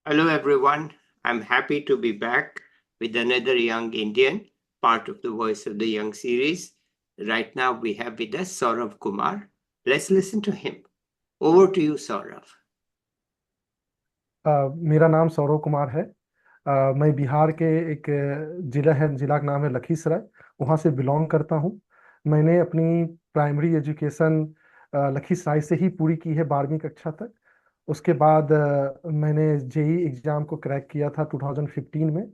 Hello, everyone. I'm happy to be back with another young Indian, part of the Voice of the Young series. Right now, we have with us Saurav Kumar. Let's listen to him. Over to you, Saurav. मेरा नाम सौरव कुमार है। मैं बिहार के एक जिला है, जिला का नाम है लखीसराय। वहाँ से बिलोंग करता हूँ। मैंने अपनी प्राइमरी एजुकेशन लखीसराय से ही पूरी की है, 12वीं कक्षा तक। उसके बाद मैंने जेई एग्जाम को क्रैक किया था 2015 में,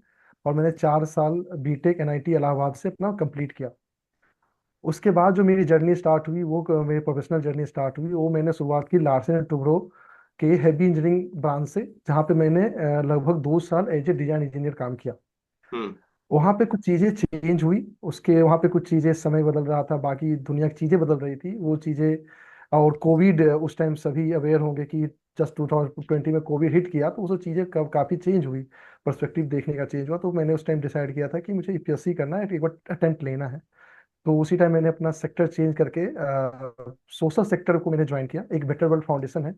और मैंने 4 साल बीटेक एनआईटी इलाहाबाद से अपना कंप्लीट किया। उसके बाद जो मेरी जर्नी स्टार्ट हुई, वो मेरी प्रोफेशनल जर्नी स्टार्ट हुई, वो मैंने शुरुआत की लार्सन एंड टुब्रो के हैवी इंजीनियरिंग ब्रांच से, जहाँ पे मैंने लगभग 2 साल एज ए डिजाइन इंजीनियर काम किया। हम्म। वहाँ पे कुछ चीज़ें चेंज हुई। उसके वहाँ पे कुछ चीज़ें, समय बदल रहा था, बाकी दुनिया की चीज़ें बदल रही थी, वो चीज़ें। और कोविड, उस टाइम सभी अवेयर होंगे कि जस्ट 2020 में कोविड हिट किया, तो वो सब चीज़ें काफ़ी चेंज हुई। पर्सपेक्टिव देखने का चेंज हुआ, तो मैंने उस टाइम डिसाइड किया था कि मुझे यूपीएससी करना है, एक बार अटेम्प्ट लेना है। तो उसी टाइम मैंने अपना सेक्टर चेंज करके सोशल सेक्टर को मैंने ज्वाइन किया। एक बेटर वर्ल्ड फाउंडेशन है,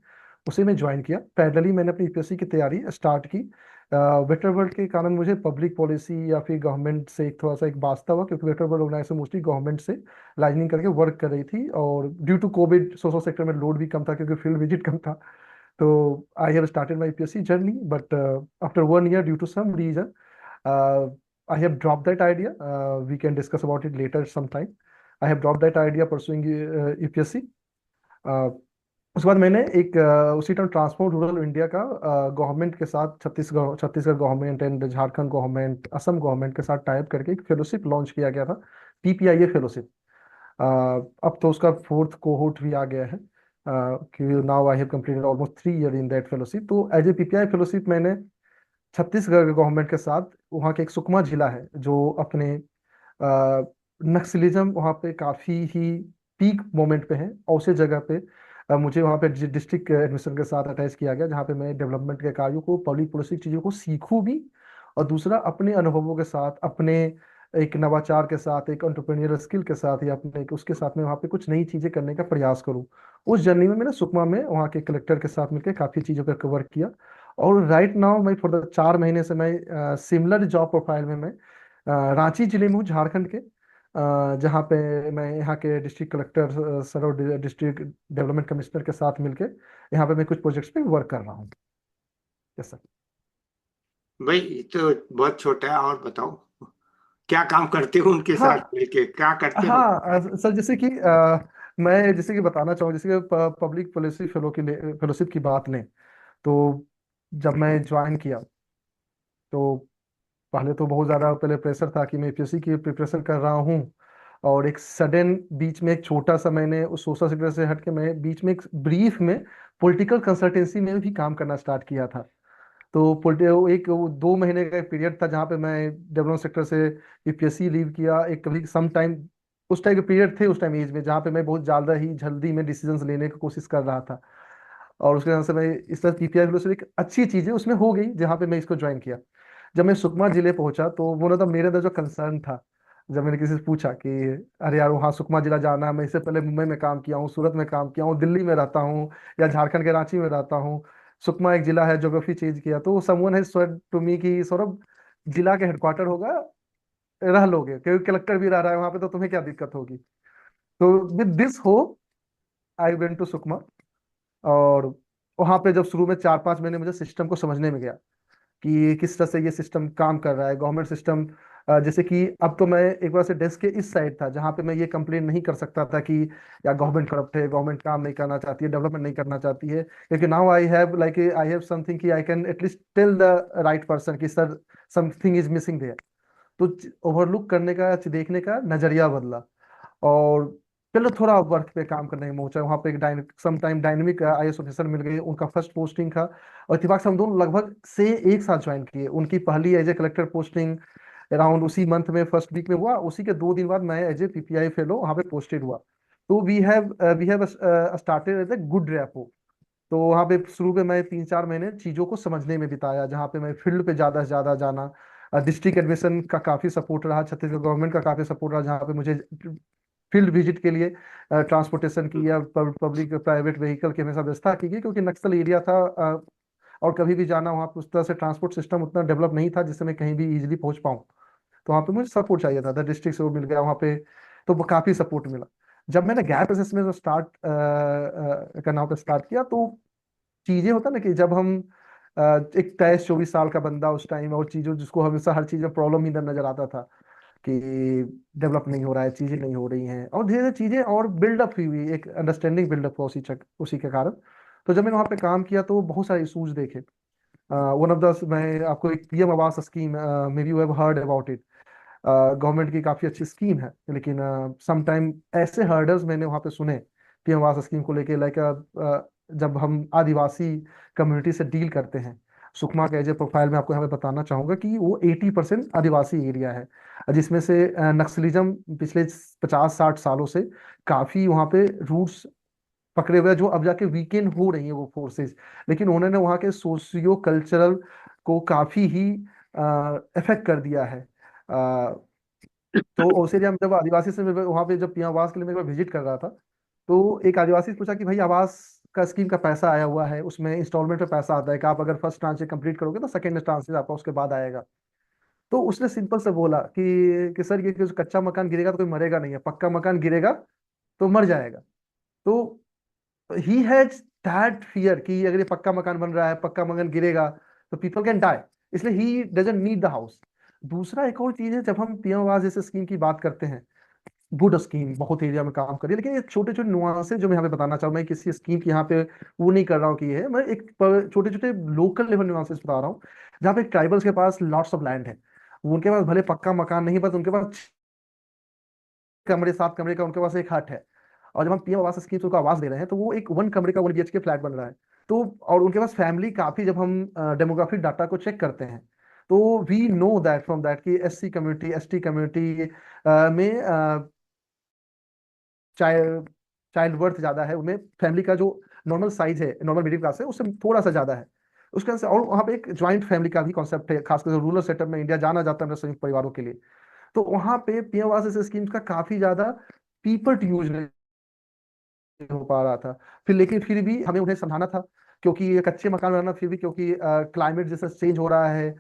उसे मैं ज्वाइन किया। पैरेलली मैंने अपनी यूपीएससी की तैयारी स्टार्ट की। बेटर वर्ल्ड के कारण मुझे पब्लिक पॉलिसी या फिर गवर्नमेंट से एक थोड़ा सा एक वास्ता हुआ, क्योंकि better world organisation mostly government से लाइनिंग करके वर्क कर रही थी, और due to Covid social sector में लोड भी कम था, क्योंकि फील्ड विजिट कम था। तो I have started my UPSC journey, but after 1 year, due to some reason, I have dropped that idea. We can discuss about it later sometime. I have dropped that idea pursuing UPSC. उसके बाद मैंने एक उसी time transform rural India का government के साथ, Chhattisgarh Chhattisgarh government and Jharkhand government, Assam government के साथ टाइप करके एक फेलोशिप लॉन्च किया गया था, पीपीआईए फेलोशिप। अब तो उसका फोर्थ कोहोर्ट भी आ गया है, कि now I have completed almost 3 year in that fellowship. तो एज ए पीपीआई फेलोशिप मैंने छत्तीसगढ़ गवर्नमेंट के साथ, वहाँ के एक सुकमा जिला है जो अपने नक्सलिज्म वहाँ पे काफ़ी ही पीक मोमेंट पे है, और उसी जगह पे मुझे वहाँ पे डिस्ट्रिक्ट एडमिशन के साथ अटैच किया गया, जहाँ पे मैं डेवलपमेंट के कार्यों को, पब्लिक पॉलिसी चीज़ों को सीखूं भी, और दूसरा अपने अनुभवों के साथ, अपने एक नवाचार के साथ, एक एंटरप्रेन्योर स्किल के साथ, या अपने उसके साथ में वहाँ पे कुछ नई चीज़ें करने का प्रयास करूँ। उस जर्नी में मैंने सुकमा में वहाँ के कलेक्टर के साथ मिलकर काफ़ी चीज़ों पर कवर किया। और राइट नाउ मैं फॉर द 4 महीने से मैं सिमिलर जॉब प्रोफाइल में मैं रांची जिले में हूँ, झारखंड के, जहाँ पे मैं यहाँ के डिस्ट्रिक्ट कलेक्टर सर और डिस्ट्रिक्ट डेवलपमेंट कमिश्नर के साथ मिलके यहाँ पे मैं कुछ प्रोजेक्ट्स पे वर्क कर रहा हूँ। Yes sir. भाई, ये तो बहुत छोटा है, और बताओ क्या काम करते हो उनके हाँ, साथ मिलके, क्या करते हो? हाँ, सर, जैसे कि मैं जैसे कि बताना चाहूँ, जैसे कि पब्लिक पॉलिसी फेलोशिप की बात लें, तो जब मैं ज्वाइन किया, तो पहले तो बहुत ज़्यादा पहले प्रेशर था कि मैं यूपीएससी की प्रिपरेशन कर रहा हूँ, और एक सडन बीच में एक छोटा सा, मैंने उस सोशल सेक्टर से हट के मैं बीच में एक ब्रीफ में पॉलिटिकल कंसल्टेंसी में भी काम करना स्टार्ट किया था। तो एक वो 2 महीने का पीरियड था, जहाँ पे मैं डेवलपमेंट सेक्टर से यूपीएससी लीव किया। एक कभी सम टाइम, उस टाइम के पीरियड थे, उस टाइम एज में, जहाँ पे मैं बहुत ज़्यादा ही जल्दी में डिसीजंस लेने की कोशिश कर रहा था। और उसके वजह से मैं इस तरह पीपीआई से एक अच्छी चीज़ है उसमें हो गई, जहाँ पे मैं इसको ज्वाइन किया। जब मैं सुकमा जिले पहुंचा, तो वो ना, तो मेरे अंदर जो कंसर्न था, जब मैंने किसी से पूछा कि अरे यार, वहाँ सुकमा जिला जाना है, मैं इससे पहले मुंबई में काम किया हूँ, सूरत में काम किया हूँ, दिल्ली में रहता हूँ, या झारखंड के रांची में रहता हूँ, सुकमा एक जिला है, ज्योग्राफी चेंज किया, तो समवन है सेड टू मी कि सौरभ, जिला के हेडक्वार्टर होगा, रह लोगे, क्योंकि कलेक्टर भी रह रहा है वहां पे, तो तुम्हें क्या दिक्कत होगी। तो with this hope I went to Sukma. और वहां पे जब शुरू में 4-5 महीने मुझे सिस्टम को समझने में गया कि किस तरह से ये सिस्टम काम कर रहा है, गवर्नमेंट सिस्टम। जैसे कि अब तो मैं एक बार से डेस्क के इस साइड था, जहाँ पे मैं ये कंप्लेन नहीं कर सकता था कि या गवर्नमेंट करप्ट है, गवर्नमेंट काम नहीं करना चाहती है, डेवलपमेंट नहीं करना चाहती है, क्योंकि नाउ आई हैव समथिंग कि I can at least tell the right person कि sir, something is missing there. तो ओवरलुक करने का, देखने का नजरिया बदला। और चलो थोड़ा वर्क पे काम करने में पहुंचा, वहाँ पे एक some time dynamic IAS officer मिल गए, उनका फर्स्ट पोस्टिंग था। और इत्तेफाक से हम दोनों लगभग से एक साथ ज्वाइन किए। उनकी पहली as a collector posting around उसी मंथ में, फर्स्ट वीक में हुआ। उसी के 2 दिन बाद मैं एज ए पीपीआई फेलो वहाँ पे पोस्टेड हुआ। तो we have started as a good rapport. तो वहाँ पे शुरू में मैं 3-4 महीने चीज़ों को समझने में बिताया, जहाँ पे मैं फील्ड पे ज़्यादा से ज़्यादा जाना। डिस्ट्रिक्ट एडमिशन का काफ़ी सपोर्ट रहा, छत्तीसगढ़ गवर्नमेंट का काफ़ी सपोर्ट रहा, जहाँ पे मुझे फील्ड विजिट के लिए ट्रांसपोर्टेशन की या पब्लिक प्राइवेट व्हीकल की हमेशा व्यवस्था की गई, क्योंकि नक्सल एरिया था। और कभी भी जाना वहाँ पे, उस तरह से ट्रांसपोर्ट सिस्टम उतना डेवलप नहीं था जिससे मैं कहीं भी इजीली पहुंच पाऊँ। तो वहाँ पे मुझे सपोर्ट चाहिए था, डिस्ट्रिक्ट से वो मिल गया वहाँ पे, तो वो काफी सपोर्ट मिला। जब मैंने गैप असेसमेंट स्टार्ट करना पे स्टार्ट किया, तो चीजें होता ना कि जब हम एक 23-24 साल का बंदा उस टाइम, और चीजों जिसको हमेशा हर चीज में प्रॉब्लम ही नजर आता था कि डेवलप नहीं हो रहा है, चीजें नहीं हो रही हैं, और धीरे धीरे चीजें और बिल्डअप हुई, एक अंडरस्टैंडिंग बिल्डअप हुआ उसी के कारण। तो जब मैंने वहाँ पे काम किया तो बहुत सारे इशूज देखे। वन ऑफ द, मैं आपको एक पीएम आवास scheme, may be you have heard about it, government की काफी अच्छी स्कीम है, लेकिन सम टाइम ऐसे हर्डल्स मैंने वहाँ पे सुने पीएम आवास स्कीम को लेके, लाइक जब हम आदिवासी कम्युनिटी से डील करते हैं, सुकमा के एज ए प्रोफाइल में आपको यहाँ पे बताना चाहूंगा कि वो 80% आदिवासी एरिया है, जिसमें से नक्सलिज्म पिछले 50-60 सालों से काफी वहाँ पे रूट्स पकड़े हुए हैं, जो अब जाके वीकेंड हो रही है वो फोर्सेस। लेकिन उन्होंने वहाँ के सोशियो कल्चरल को काफी ही इफेक्ट कर दिया है। तो उस एरिया में जब आदिवासी से मैं वहाँ पे जब पीएम आवास के लिए मैं विजिट कर रहा था, तो एक आदिवासी से पूछा कि भाई, आवास का स्कीम का पैसा आया हुआ है, उसमें इंस्टॉलमेंट पे पैसा आता है कि आप अगर फर्स्ट ट्रांचे कंप्लीट करोगे तो सेकंड ट्रांचे आपका उसके बाद आएगा। तो उसने सिंपल से बोला कि सर, ये कि कच्चा मकान गिरेगा तो कोई मरेगा नहीं है, पक्का मकान गिरेगा तो मर जाएगा। तो ही हैज दैट फियर कि अगर ये पक्का मकान बन रहा है, पक्का मकान गिरेगा तो पीपल कैन डाई, इसलिए he doesn't need the house. दूसरा एक और चीज है, जब हम पीएम आवास जैसे स्कीम की बात करते हैं, गुड स्कीम बहुत एरिया में काम कर रही है, लेकिन ये छोटे छोटे नुआंस जो मैं यहाँ पे बताना चाहूँ, मैं किसी स्कीम की यहाँ पे वो नहीं कर रहा हूँ कि ये है, मैं एक छोटे छोटे लोकल लेवल नुआंसेस बता रहा हूँ। जहाँ पे ट्राइबल्स के पास लॉट्स ऑफ लैंड है, उनके पास भले पक्का मकान नहीं, बस उनके पास 6 कमरे 7 कमरे का उनके पास एक हट है। और जब हम पीएम आवास स्कीम को आवास दे रहे हैं, तो वो एक 1 कमरे का 1 BHK फ्लैट बन रहा है। तो और उनके पास फैमिली काफी, जब हम डेमोग्राफिक डाटा को चेक करते हैं, तो we know that from that कि एससी कम्युनिटी, एसटी कम्युनिटी में चाइल्ड चाइल्ड बर्थ ज्यादा है, उनमें फैमिली का जो नॉर्मल साइज है, नॉर्मल मिडिल क्लास है, उससे थोड़ा सा ज्यादा है। उसके अंदर और वहाँ पे एक ज्वाइंट फैमिली का भी कॉन्सेप्ट है, खासकर रूरल सेटअप में इंडिया जाना जाता है अपने संयुक्त परिवारों के लिए। तो वहाँ पे पीएम आवास जैसे स्कीम्स का काफी ज्यादा पीपल यूज नहीं हो पा रहा था। फिर लेकिन फिर भी हमें उन्हें समझाना था, क्योंकि ये कच्चे मकान बनाना, फिर भी क्योंकि क्लाइमेट जैसा चेंज हो रहा है,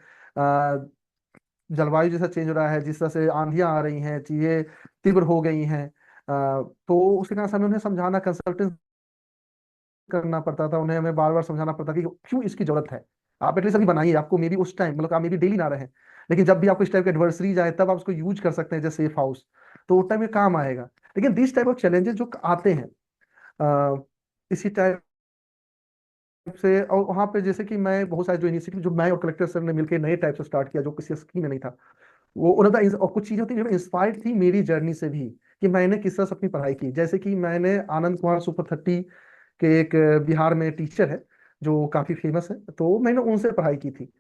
जलवायु जैसा चेंज हो रहा है, जिस तरह से आंधियां आ रही हैं, चीजें तीव्र हो गई हैं, तो उसके कारण से हमें उन्हें समझाना, कंसल्टेंस करना पड़ता था उन्हें, हमें बार बार समझाना पड़ता कि क्यों इसकी जरूरत है। आप एटलीस्ट अभी बनाइए, आपको मे बी उस टाइम, मतलब आप मे बी डेली ना रहे, लेकिन जब भी आपको इस टाइप की एडवर्सरीज आए तब आप उसको यूज कर सकते हैं जैसे सेफ हाउस, तो उस टाइम में काम आएगा। लेकिन दिस टाइप ऑफ चैलेंजेस जो आते हैं इसी टाइप से, और वहाँ पे जैसे कि मैं बहुत सारे जो इनिशिएटिव जो मैं और कलेक्टर सर ने मिलकर नए टाइप से स्टार्ट किया, जो किसी स्कीम में नहीं था, वो और कुछ चीजें होती हैं जो इंस्पायर्ड थी मेरी जर्नी से भी, कि मैंने किस तरह से अपनी पढ़ाई की। जैसे कि मैंने आनंद कुमार सुपर 30 के एक बिहार में टीचर है जो काफी फेमस है, तो मैंने उनसे पढ़ाई की थी।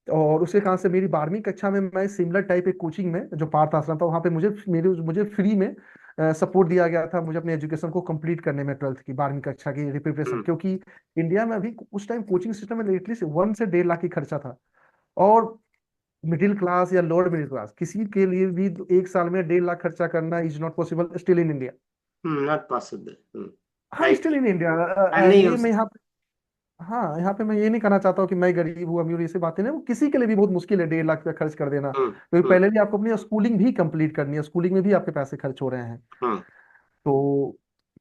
और उसके कारण से मेरी 12वीं कक्षा में मैं सिमिलर टाइप एक कोचिंग में, जो पार्थ आश्रम था, वहाँ पे मुझे फ्री में सपोर्ट दिया गया था, मुझे अपने एजुकेशन को कंप्लीट करने में, 12th की 12वीं कक्षा की प्रिपरेशन, हम्म, क्योंकि इंडिया में अभी उस टाइम कोचिंग सिस्टम में एटलीस्ट 1 से 1.5 लाख की खर्चा था। और मिडिल क्लास या लोअर मिडिल क्लास किसी के लिए भी एक साल में 1.5 लाख खर्चा करना is not possible still in India. Not possible. हाँ, राइट। स्टिल इन इंडिया, नहीं हो ये मैं यहाँ, हाँ यहाँ पे मैं ये नहीं कहना चाहता हूँ कि मैं गरीब हूँ, अमीर हूँ, ऐसी बातें नहीं, वो किसी के लिए भी बहुत मुश्किल है 1.5 लाख रुपया खर्च कर देना, हम्म, क्योंकि हम्म, पहले भी आपको अपनी स्कूलिंग भी कंप्लीट करनी है, स्कूलिंग में भी आपके पैसे खर्च हो रहे हैं। हम्म, तो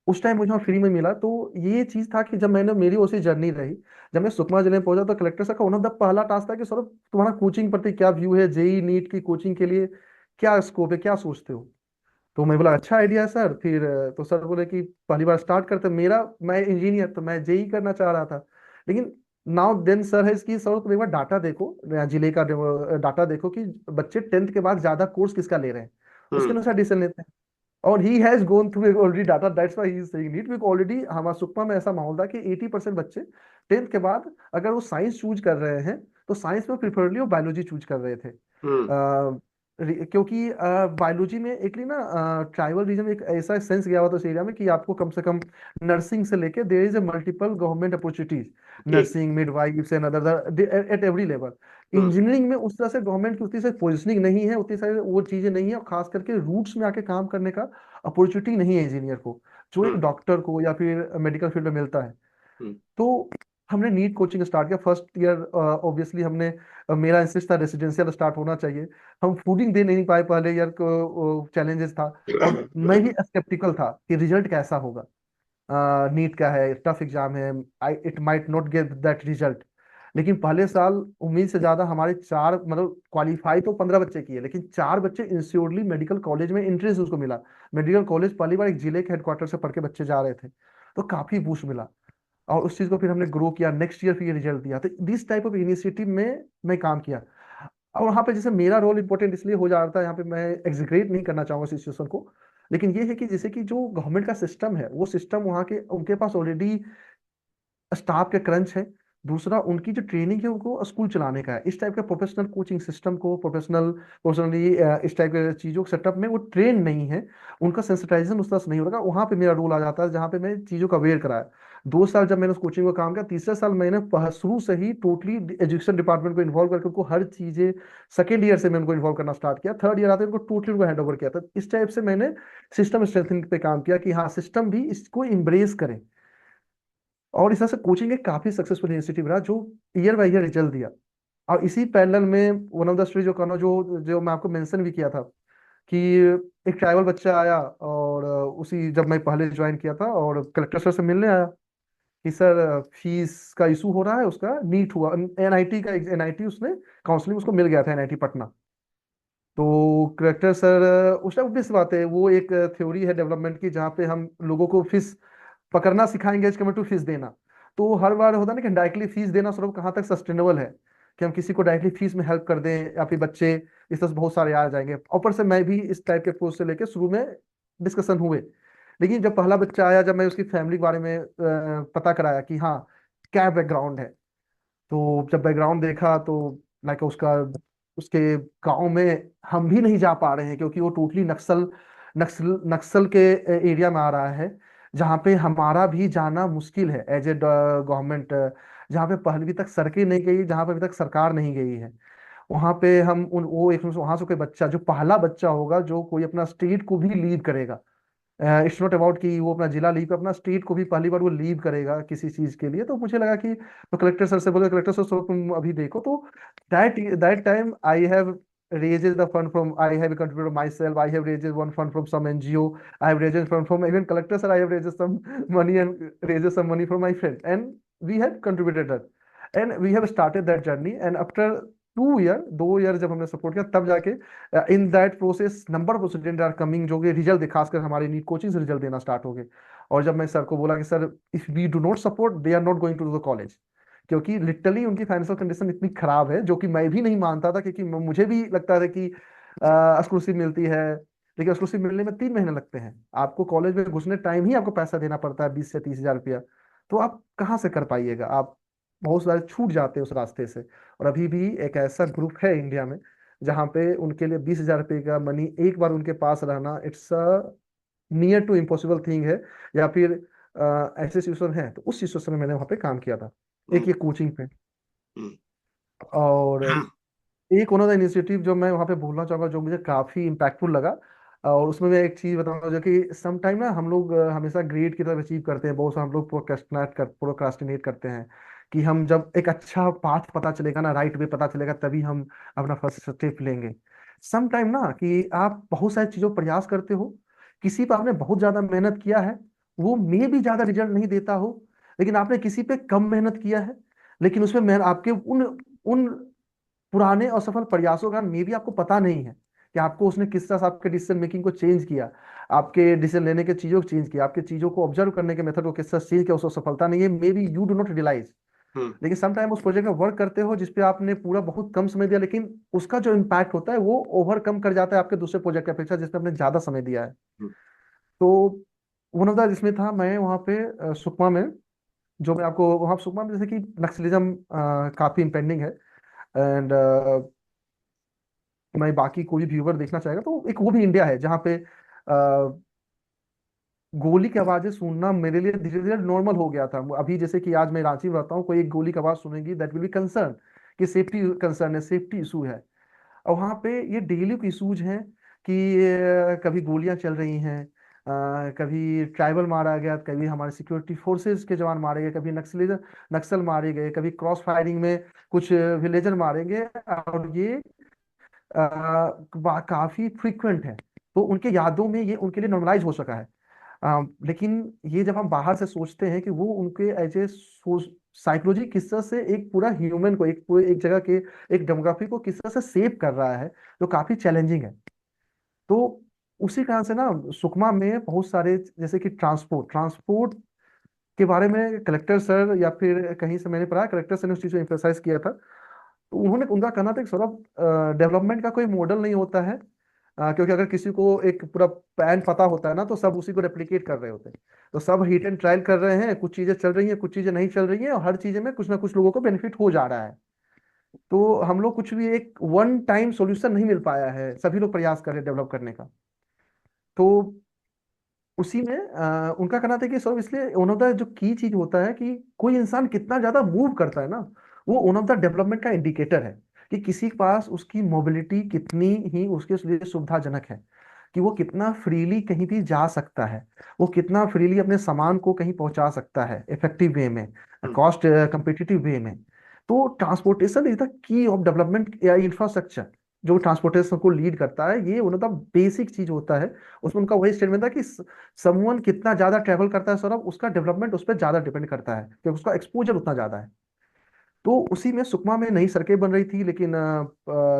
उस टाइम मुझे वहाँ फ्री में मिला, तो ये चीज था कि जब मैंने, मेरी उसी जर्नी रही, जब मैं सुकमा जिले में पहुंचा तो कलेक्टर साहब का वन ऑफ द पहला टास्क था कि सर, तुम्हारा कोचिंग प्रति क्या व्यू है, जेई नीट की कोचिंग के लिए क्या स्कोप है, क्या सोचते हो। तो मैं बोला अच्छा आइडिया है सर। फिर तो सर बोले कि पहली बार स्टार्ट करते, मैं इंजीनियर, तो मैं जेई करना चाह रहा था, लेकिन नाउ देन सर है इसकी, सर तुम एक बार डाटा देखो, जिले का डाटा देखो कि बच्चे 10th के बाद ज्यादा कोर्स किसका ले रहे हैं, उसके हम्म, अनुसार डिसीजन लेते हैं। और he has gone through already data, that's why he is saying NEET, because already हमारा सुकमा में ऐसा माहौल था कि 80% बच्चे 10th के बाद अगर वो साइंस चूज कर रहे हैं, तो साइंस में प्रिफरली वो बायोलॉजी चूज कर रहे थे। हम्म, क्योंकि बायोलॉजी में एक ना ट्राइबल रीजन में एक ऐसा सेंस गया हुआ था उस एरिया में कि आपको कम से कम नर्सिंग से लेके there is a multiple government opportunities, ठीक। Nursing, midwifes and other at every level. Hmm, engineering में उस तरह से गवर्नमेंट की उतनी से पोजिशनिंग नहीं है, उतनी सारी वो चीजें नहीं है, और खास करके रूट्स में आके काम करने का अपॉर्चुनिटी नहीं है इंजीनियर को, जो एक हम्म, डॉक्टर को या फिर मेडिकल फील्ड में मिलता है। हम्म, तो हमने नीट कोचिंग स्टार्ट किया फर्स्ट ईयर। ऑब्वियसली हमने मेरा इंसिस्ट था रेसिडेंशियल स्टार्ट होना चाहिए। हम फूडिंग दे नहीं पाए पहले ईयर को, चैलेंजेस था। और मैं भी स्केप्टिकल था कि रिजल्ट कैसा होगा। नीट का है, टफ एग्जाम है, I it might not get that result. लेकिन पहले साल उम्मीद से ज्यादा हमारे चार, मतलब क्वालिफाई तो 15 बच्चे किए, लेकिन चार बच्चे इंश्योरली मेडिकल कॉलेज में एंट्रेंस उसको मिला। मेडिकल कॉलेज पहली बार एक जिले के हेडक्वार्टर से पढ़ के बच्चे जा रहे थे, तो काफी बूस्ट मिला। और उस चीज को फिर हमने ग्रो किया, नेक्स्ट ईयर फिर ये रिजल्ट दिया। तो दिस टाइप ऑफ इनिशिएटिव में मैं काम किया। और वहाँ पे जैसे मेरा रोल इंपॉर्टेंट इसलिए हो जाता है, यहाँ पे मैं एग्जीक्रेट नहीं करना चाहूंगा सिचुएशन को, लेकिन ये है कि जैसे कि जो गवर्नमेंट का सिस्टम है, वो सिस्टम वहाँ के उनके पास ऑलरेडी स्टाफ के क्रंच है। दूसरा, उनकी जो ट्रेनिंग है उनको स्कूल चलाने का है। इस टाइप का प्रोफेशनल कोचिंग सिस्टम को प्रोफेशनली इस टाइप के चीजों के सेटअप में वो ट्रेन नहीं है। उनका सेंसिटाइजेशन उस तरह से नहीं होगा। वहां पे मेरा रोल आ जाता है, जहाँ पे मैं चीजों का अवेयर कराया। 2 साल जब मैंने उस कोचिंग में काम किया, तीसरे साल मैंने शुरू से ही टोटली एजुकेशन डिपार्टमेंट को इन्वॉल्व करके उनको हर चीजें, सेकेंड ईयर से मैं उनको इन्वॉल्व करना स्टार्ट किया। थर्ड ईयर आते उनको टोटली उनको हैंड ओवर किया था। इस टाइप से मैंने सिस्टम स्ट्रेंथिंग पे काम किया कि हाँ, सिस्टम भी इसको इम्ब्रेस करे। और इस तरह से कोचिंग एक काफी सक्सेसफुल इनिशिएटिव रहा, जो ईयर बाय ईयर रिजल्ट दिया। और इसी पैरेलल में वन ऑफ द स्टोरी जो करना, जो जो मैं आपको मेंशन भी किया था कि एक ट्राइबल बच्चा आया, और उसी जब मैं पहले ज्वाइन किया था, और कलेक्टर सर से मिलने आया कि सर फीस का इशू हो रहा है, उसका नीट हुआ, एनआईटी का, एनआईटी उसने काउंसलिंग उसको मिल गया था, एनआईटी पटना। तो करेक्टर सर, उस टाइम ऑब्वियस बात है, वो एक थ्योरी है डेवलपमेंट की, जहाँ पे हम लोगों को फीस पकड़ना सिखाएंगे एज कम्पेयर टू फीस देना। तो हर बार होता है ना कि डायरेक्टली फीस देना स्वरूप कहाँ तक सस्टेनेबल है, कि हम किसी को डायरेक्टली फीस में हेल्प कर दें, या फिर बच्चे इस तरह से बहुत सारे आ जाएंगे। ऊपर से मैं भी इस टाइप के अप्रोच से लेके शुरू में डिस्कशन हुए। लेकिन जब पहला बच्चा आया, जब मैं उसकी फैमिली के बारे में पता कराया कि हाँ क्या बैकग्राउंड है, तो जब बैकग्राउंड देखा तो लाइक उसका, उसके गांव में हम भी नहीं जा पा रहे हैं, क्योंकि वो टोटली नक्सल नक्सल नक्सल के एरिया में आ रहा है, जहाँ पे हमारा भी जाना मुश्किल है एज ए गवर्नमेंट। जहाँ पे पहले तक सड़कें नहीं गई, जहाँ पे अभी तक सरकार नहीं गई है, वहां पे हम उन वो एक वहां से कोई बच्चा, जो पहला बच्चा होगा जो कोई अपना स्टेट को भी लीव करेगा, इट्स नॉट अबाउट कि वो अपना जिला लीव, अपना स्टेट को भी पहली बार वो लीव करेगा किसी चीज के लिए। तो मुझे लगा कि, तो कलेक्टर सर से बोले, कलेक्टर सर सर तुम अभी देखो। तो that that time I have raised the fund from, I have contributed myself, I have raised one fund from some NGO, I have raised fund from even collector sir, I have raised some money and raised some money from my friend, and we have contributed that, and we have started that journey. And after 2 year, 2 year जब हमने support किया, तब जाके in that process number of student are coming, जो कि result, खासकर हमारे NEET coaching से रिजल्ट देना स्टार्ट हो गए। और जब मैं सर को बोला कि sir, if we do not support, they are not going to the college, क्योंकि लिटरली उनकी फाइनेंशियल कंडीशन इतनी खराब है, जो कि मैं भी नहीं मानता था, क्योंकि मुझे भी लगता था कि स्कॉलरशिप मिलती है, लेकिन स्कॉलरशिप मिलने में 3 महीने लगते हैं, आपको कॉलेज में घुसने टाइम ही आपको पैसा देना पड़ता है 20 से 30 हजार रुपया। तो आप कहाँ से कर पाइएगा, आप बहुत सारे छूट जाते हैं उस रास्ते से। और अभी भी एक ऐसा ग्रुप है इंडिया में, जहाँ पे उनके लिए 20 हजार रुपये का मनी एक बार उनके पास रहना, it's a near to impossible thing है। या फिर ऐसे सिचुएशन है, तो उस सिचुएशन में मैंने वहाँ पे काम किया था, एक हम्म, ये कोचिंग पे। हम्म, और हाँ, एक ओनर इनिशिएटिव जो मैं वहाँ पे बोलना चाहूंगा, जो मुझे काफी इम्पैक्टफुल लगा, और उसमें मैं एक चीज बताऊंगा, जो कि सम टाइम ना हम लोग हमेशा ग्रेड की तरफ अचीव करते हैं, बहुत सा हम लोग प्रोक्रास्टिनेट करते हैं, कि हम जब एक अच्छा पाथ पता चलेगा ना, राइट वे पता चलेगा, तभी हम अपना फर्स्ट स्टेप लेंगे। सम टाइम ना कि आप बहुत सारी चीजों पर प्रयास करते हो, किसी पर आपने बहुत ज्यादा मेहनत किया है, वो मे भी ज्यादा रिजल्ट नहीं देता हो, लेकिन आपने किसी पे कम मेहनत किया है, लेकिन उसमें आपके उन उन पुराने असफल प्रयासों का मे भी आपको पता नहीं है कि आपको उसने किस तरह से आपके डिसीजन मेकिंग को चेंज किया, आपके डिसीजन लेने के चीजों को चेंज किया, आपके चीजों को ऑब्जर्व करने के मेथड को किस तरह चेंज किया, उसको सफलता नहीं है, may be you do not realise. Hmm, लेकिन सम टाइम उस प्रोजेक्ट में वर्क करते हो जिसपे आपने पूरा बहुत कम समय दिया, लेकिन उसका जो इम्पैक्ट होता है वो ओवरकम कर जाता है आपके दूसरे प्रोजेक्ट की अपेक्षा, जिसमें आपने ज्यादा समय दिया है। हम्म, तो वन ऑफ द जिसमें था, मैं वहाँ पे सुकमा में, जो मैं आपको वहाँ सुकमा में, जैसे कि नक्सलिज्म काफी इम्पेंडिंग है, एंड मैं बाकी कोई व्यूवर देखना चाहेगा तो एक वो भी इंडिया है, जहाँ पे गोली की आवाजें सुनना मेरे लिए धीरे धीरे नॉर्मल हो गया था। अभी जैसे कि आज मैं रांची में रहता हूँ, कोई एक गोली की आवाज सुनेगी, दैट विल बी कंसर्न, कि सेफ्टी कंसर्न है, सेफ्टी इशू है। और वहाँ पे ये डेली के इशूज हैं कि कभी गोलियां चल रही हैं, कभी ट्राइबल मारा गया, कभी हमारे सिक्योरिटी फोर्सेस के जवान मारे गए, कभी नक्सल मारे गए, कभी क्रॉस फायरिंग में कुछ विलेजर मारे गए। और ये काफी फ्रीक्वेंट है। तो उनके यादों में ये उनके लिए नॉर्मलाइज हो सका है। लेकिन ये जब हम बाहर से सोचते हैं कि वो उनके एज ए साइकोलॉजी किस तरह से एक पूरा ह्यूमन को, एक पूरे एक जगह के एक डेमोग्राफी को किस तरह से सेव कर रहा है, जो काफी चैलेंजिंग है। तो उसी कारण से ना सुकमा में बहुत सारे, जैसे कि ट्रांसपोर्ट के बारे में कलेक्टर सर या फिर कहीं से मैंने पढ़ा, कलेक्टर सर ने उस चीज को एम्फेसाइज किया था। तो उन्होंने, उनका कहना था कि सौरभ, डेवलपमेंट का कोई मॉडल नहीं होता है। क्योंकि अगर किसी को एक पूरा प्लान पता होता है ना, तो सब उसी को रेप्लिकेट कर रहे होते हैं। तो सब हिट एंड ट्रायल कर रहे हैं, कुछ चीजें चल रही हैं, कुछ चीजें नहीं चल रही हैं, और हर चीज में कुछ ना कुछ लोगों को बेनिफिट हो जा रहा है। तो हम लोग कुछ भी एक वन टाइम सॉल्यूशन नहीं मिल पाया है, सभी लोग प्रयास कर रहे हैं डेवलप करने का। तो उसी में उनका कहना था कि सर, इसलिए वन ऑफ द जो की चीज होता है कि कोई इंसान कितना ज्यादा मूव करता है ना, वो वन ऑफ द डेवलपमेंट का इंडिकेटर है कि किसी के पास उसकी मोबिलिटी कितनी ही उसके लिए सुविधाजनक है, कि वो कितना फ्रीली कहीं भी जा सकता है, वो कितना फ्रीली अपने सामान को कहीं पहुंचा सकता है इफेक्टिव वे में, हम्म, कॉस्ट कंपिटिटिव वे में। तो transportation is the key of development या इंफ्रास्ट्रक्चर। जो ट्रांसपोर्टेशन को लीड करता है, ये उनका बेसिक चीज होता है। उसमें उनका वही स्टेटमेंट था कि समवन कितना ज्यादा ट्रेवल करता है सौरभ, उसका डेवलपमेंट उस पर ज्यादा डिपेंड करता है, क्योंकि उसका एक्सपोजर उतना ज्यादा है। तो उसी में सुकमा में नई सड़कें बन रही थी, लेकिन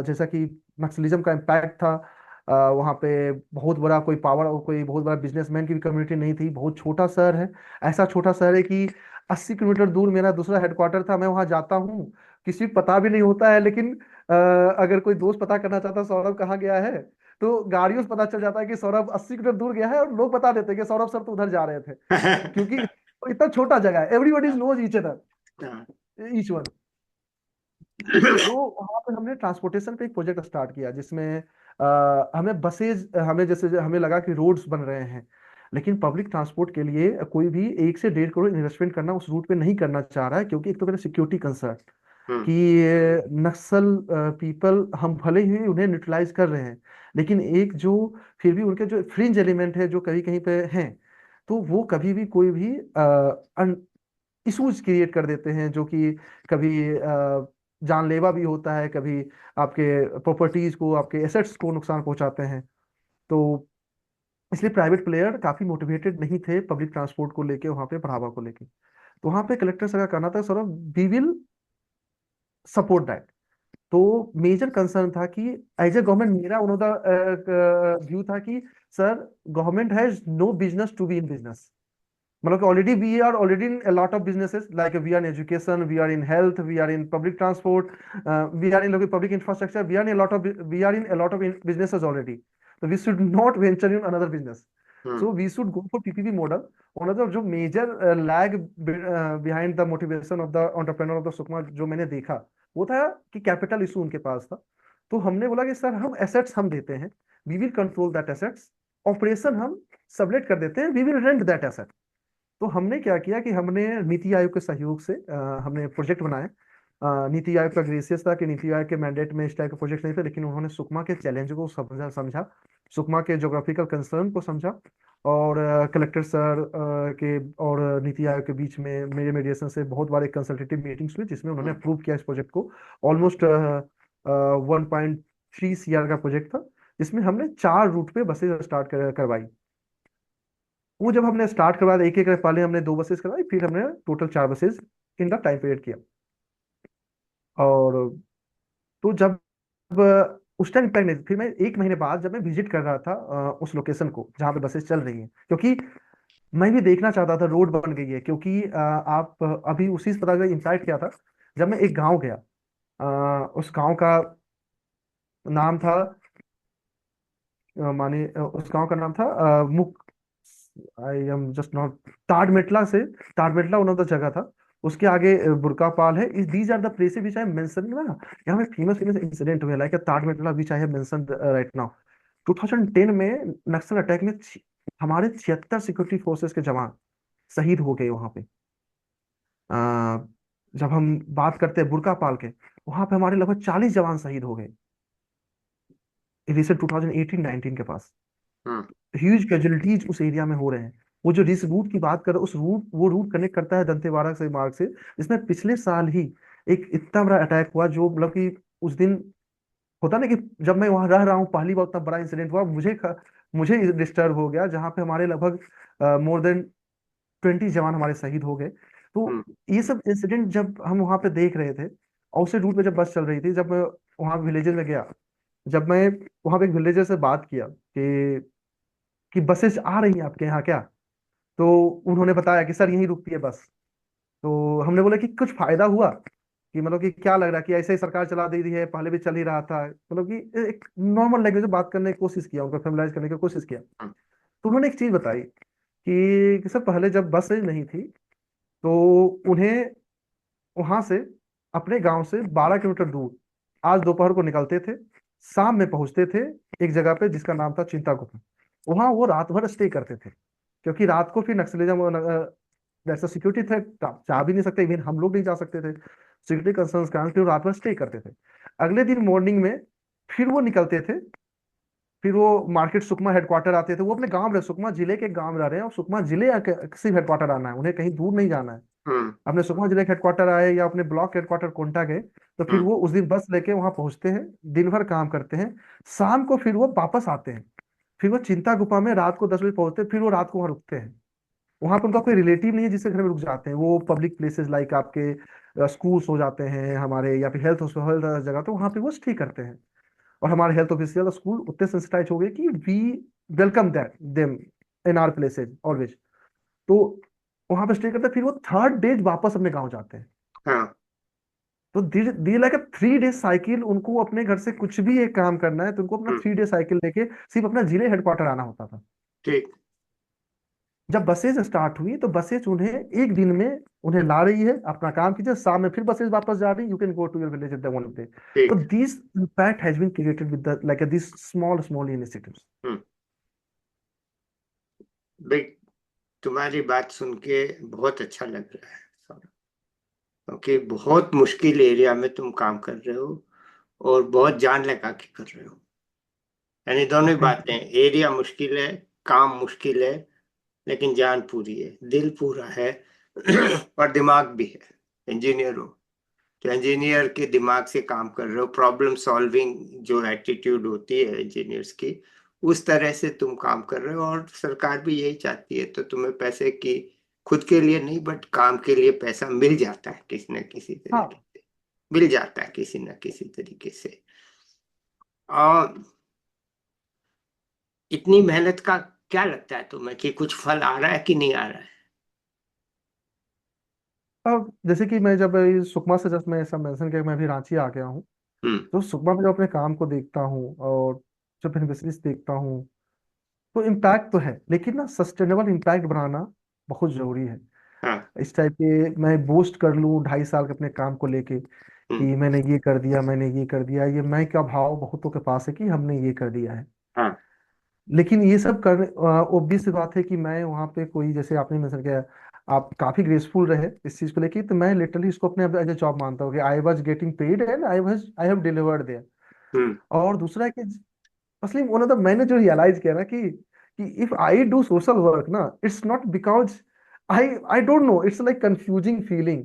जैसा कि नक्सलिज्म का इम्पैक्ट था, वहाँ पे बहुत बड़ा कोई पावर, कोई बहुत बड़ा बिजनेसमैन की भी कम्युनिटी नहीं थी। बहुत छोटा शहर है, ऐसा छोटा शहर है कि 80 किलोमीटर दूर मेरा दूसरा हेडक्वार्टर था। मैं वहाँ जाता हूँ, किसी को पता भी नहीं होता है, लेकिन अगर कोई दोस्त पता करना चाहता है सौरभ कहाँ गया है, तो गाड़ियों से पता चल जाता है कि सौरभ 80 किलोमीटर दूर गया है, और लोग बता देते हैं कि सौरभ सर तो उधर जा रहे थे। क्योंकि इतना छोटा जगह है, एवरीबॉडी नोज ईच अदर, हाँ, ईच वन। तो वहां पे हमने ट्रांसपोर्टेशन पे एक प्रोजेक्ट स्टार्ट किया, जिसमें हमें बसेज, हमें जैसे हमें लगा कि रोड्स बन रहे हैं, लेकिन पब्लिक ट्रांसपोर्ट के लिए कोई भी 1 से 1.5 करोड़ इन्वेस्टमेंट करना उस रूट पे नहीं करना चाह रहा है, क्योंकि एक तो मेरा सिक्योरिटी कंसर्न हम्म, कि नक्सल पीपल, हम भले ही उन्हें न्यूट्रलाइज कर रहे हैं, लेकिन एक जो फिर भी उनके जो फ्रिंज एलिमेंट है जो कहीं कहीं पे हैं, तो वो कभी भी कोई भी इशूज क्रिएट कर देते हैं, जो कि कभी जानलेवा भी होता है, कभी आपके प्रॉपर्टीज को, आपके एसेट्स को नुकसान पहुंचाते हैं। तो इसलिए प्राइवेट प्लेयर काफी मोटिवेटेड नहीं थे पब्लिक ट्रांसपोर्ट को लेके, वहां पे बढ़ावा को लेके। तो वहां पे कलेक्टर सर का कहना था, sir we will support that. तो मेजर कंसर्न था कि एज ए गवर्नमेंट, मेरा उन्होंने व्यू था कि sir, government has no business to be in business. मतलब कि already we are already in a lot of businesses, like we are in education, we are in health, we are in public transport, we are in public infrastructure, we are in a lot of businesses already. So we should not venture in another business. Hmm, So we should go for PPP model. One of the जो major lag behind the motivation of the entrepreneur of the Sukma जो मैंने देखा, वो था कि capital issue उनके पास था। तो हमने बोला कि सर, हम एसेट्स हम देते हैं, we will control that assets, operation हम सबलेट कर देते हैं, we will rent that asset. तो हमने क्या किया कि हमने नीति आयोग के सहयोग से हमने प्रोजेक्ट बनाए। नीति आयोग का ग्रेसियस था कि नीति आयोग के मैंडेट में इस टाइप के प्रोजेक्ट नहीं थे, लेकिन उन्होंने सुकमा के चैलेंज को समझा, सुकमा के ज्योग्राफिकल कंसर्न को समझा, और कलेक्टर सर के और नीति आयोग के बीच में मेरे मीडिएशन से बहुत बार एक कंसल्टेटिव मीटिंग्स हुई, जिसमें उन्होंने हम्म, अप्रूव किया इस प्रोजेक्ट को। ऑलमोस्ट 1.3 CR का प्रोजेक्ट था, जिसमें हमने 4 रूट पे बसेज स्टार्ट करवाई। वो जब हमने स्टार्ट करवाया, एक एक पहले हमने 2 बसेस करवाई, फिर हमने total 4 buses in the time period किया। और तो जब उस टाइम इम्पैक्ट नहीं, फिर मैं 1 महीने बाद जब मैं विजिट कर रहा था उस लोकेशन को जहाँ पे बसेस चल रही हैं, क्योंकि मैं भी देखना चाहता था रोड बन गई है, क्योंकि आप अभी उसी से पता चला इम्पैक्ट क्या था। जब मैं एक गांव गया, उस गांव का नाम था, माने उस गांव का नाम था मुक, I am just not, Tadmetla से, ताड़मेटला वन ऑफ द जगह था। उसके आगे बुरकापाल है। इस these are the places which I mention ना। यहाँ में फेमस फेमस इंसिडेंट हुए, like Tadmetla which I have mention right now. 2010 में नक्सल अटैक में हमारे 76 सिक्योरिटी फोर्सेस के जवान शहीद हो गए वहां पे। अ, जब हम बात करते हैं बुरकापाल के, वहां पे हमारे लगभग 40 जवान शहीद हो गए रिसेंट 2018-19 के पास। हम्म। ह्यूज कैजुअलिटीज उस एरिया में हो रहे हैं। वो जो जिस रूट की बात कर रहे हैं, उस रूट वो रूट कनेक्ट करता है दंतेवाड़ा से मार्ग से, जिसमें पिछले साल ही एक इतना बड़ा अटैक हुआ, जो मतलब कि उस दिन होता ना कि जब मैं वहां रह रहा हूँ पहली बार उतना बड़ा इंसिडेंट हुआ, मुझे डिस्टर्ब हो गया, जहाँ पे हमारे लगभग मोर देन 20 जवान हमारे शहीद हो गए। तो हम्म। ये सब इंसिडेंट जब हम वहां पे देख रहे थे, और उसी रूट पे जब बस चल रही थी, जब मैं वहां विलेजेस में गया, जब मैं वहां पे एक विलेजर से बात किया कि बसेस आ रही हैं आपके यहाँ क्या, तो उन्होंने बताया कि सर यहीं रुकती है बस। तो हमने बोला कि कुछ फायदा हुआ, कि मतलब कि क्या लग रहा है कि ऐसे ही सरकार चला दे रही है, पहले भी चल ही रहा था, मतलब कि एक नॉर्मल लैंग्वेज में बात करने की कोशिश किया, उनको फेमिलाइज करने की कोशिश किया। हम्म। तो उन्होंने एक चीज बताई कि सर पहले जब बस नहीं थी, तो उन्हें वहां से अपने गांव से 12 किलोमीटर दूर आज दोपहर को निकलते थे, शाम में पहुंचते थे एक जगह पे जिसका नाम था चिंतागुफा। वहां वो रात भर स्टे करते थे, क्योंकि रात को फिर नक्सलिज्म जैसा सिक्योरिटी थ्रेट जा भी नहीं सकते, इवन हम लोग नहीं जा सकते थे, सिक्योरिटी कंसर्न्स कारण फिर वो रात भर स्टे करते थे। अगले दिन मॉर्निंग में फिर वो निकलते थे, फिर वो मार्केट सुकमा हेडक्वार्टर आते थे। वो अपने गांव रहे, सुकमा जिले के गांव रह रहे हैं, और सुकमा जिले सिर्फ हेडक्वार्टर आना है, उन्हें कहीं दूर नहीं जाना है। हम्म। अपने सुकमा जिले के हेडक्वार्टर आए या अपने ब्लॉक हेडक्वार्टर कोंटा गए, तो फिर हम्म। वो उस दिन बस लेके वहां पहुंचते हैं, दिन भर काम करते हैं, शाम को फिर वो वापस आते हैं। फिर वो चिंता गुफा में रात को 10 बजे पहुंचते हैं, फिर वो रात को वहां रुकते हैं। वहां पर उनका कोई रिलेटिव नहीं है जिसके घर में रुक जाते हैं, वो पब्लिक प्लेसेस लाइक आपके स्कूल्स हो जाते हैं हमारे, या फिर हेल्थ जगह, तो वहां पे वो स्टे करते हैं। और हमारे हेल्थ ऑफिशियल स्कूल उतने सेंसिटाइज हो गए कि we welcome that them in our places always. तो वहां पे स्टे करते हैं, फिर वो थर्ड डे वापस अपने गांव जाते हैं। हाँ। तो दी लाइक 3 डे साइकिल, उनको अपने घर से कुछ भी एक काम करना है तो उनको अपना हम्म। 3 डे साइकिल लेके सिर्फ अपना जिले हेडक्वार्टर आना होता था। ठीक। जब बसेज स्टार्ट हुई, तो बसेज उन्हें एक दिन में उन्हें ला रही है, अपना काम कीजिए, शाम में फिर बसेज वापस जा रही, you can go to your village at the one day. तो ठीक। This impact has been created with the like this small small initiatives. Hmm. भाई, तुम्हारी बात सुन के बहुत अच्छा लग रहा है सौरभ, क्योंकि बहुत मुश्किल एरिया में तुम काम कर रहे हो और बहुत जान लगा के कर रहे हो। यानी दोनों ही थैंक बातें, यू। एरिया मुश्किल है, काम मुश्किल है, लेकिन जान पूरी है, दिल पूरा है और दिमाग भी है। इंजीनियर हो तो इंजीनियर के दिमाग से काम कर रहे हो, प्रॉब्लम सॉल्विंग जो एटीट्यूड होती है इंजीनियर्स की, उस तरह से तुम काम कर रहे हो। और सरकार भी यही चाहती है, तो तुम्हें पैसे की, खुद के लिए नहीं बट काम के लिए पैसा मिल जाता है किसी न किसी तरीके हाँ। से, मिल जाता है किसी न किसी तरीके से। और इतनी मेहनत का क्या लगता है तुम्हें कि कुछ फल आ रहा है कि नहीं आ रहा है? अब जैसे कि मैं जब इस सुकमा से जस्ट मैं ऐसा मेंशन किया कि मैं अभी रांची आ गया हूँ, हम्म। तो सुकमा में जब अपने काम को देखता हूँ और जब बेनिफिशरीज देखता हूँ, तो इम्पैक्ट तो है, लेकिन ना सस्टेनेबल इम्पैक्ट बनाना बहुत जरूरी है। हाँ। इस टाइप के मैं बोस्ट कर लूँ 2.5 साल के अपने काम को लेके कि हम्म। मैंने ये कर दिया, मैंने ये कर दिया, ये मैं क्या भाव बहुतों के पास है कि हमने ये कर दिया है। हाँ। लेकिन ये सब करने, ऑब्वियस सी बात है कि मैं वहाँ पे कोई, जैसे आपने मेंशन किया, आप काफी ग्रेसफुल रहे इस चीज को लेके, तो मैं लिटरली इसको अपने एज ए जॉब मानता हूँ कि I was getting paid and I have delivered there. Hmm. और दूसरा है कि असली वन ऑफ द, मैंने जो रियलाइज किया ना कि if I do social work ना, it's not because I don't know, it's like confusing feeling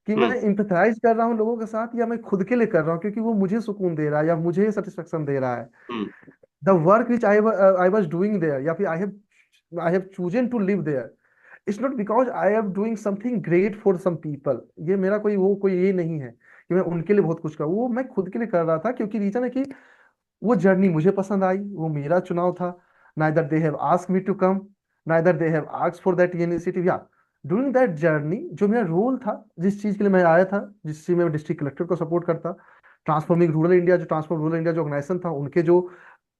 कि मैं हम्म। इम्पैथाइज कर रहा हूँ लोगों के साथ, या मैं खुद के लिए कर रहा हूँ क्योंकि वो मुझे सुकून दे रहा है या मुझे सेटिस्फेक्शन दे रहा है। Hmm. The work which I was doing there, या फिर I have chosen to live there, it's not because I am doing something great for some people. ये मेरा कोई ये नहीं है कि मैं उनके लिए बहुत कुछ करूँ, वो मैं खुद के लिए कर रहा था, क्योंकि रीजन है कि वो जर्नी मुझे पसंद आई, वो मेरा चुनाव था। Neither they have asked me to come, neither they have asked for that initiative, या ड्यूरिंग दैट जर्नी जो मेरा रोल था, जिस चीज के लिए मैं आया था, जिस चीज में मैं डिस्ट्रिक्ट कलेक्टर को सपोर्ट करता, ट्रांसफॉर्म रूरल इंडिया जो ऑर्गेनाइजेशन था, उनके जो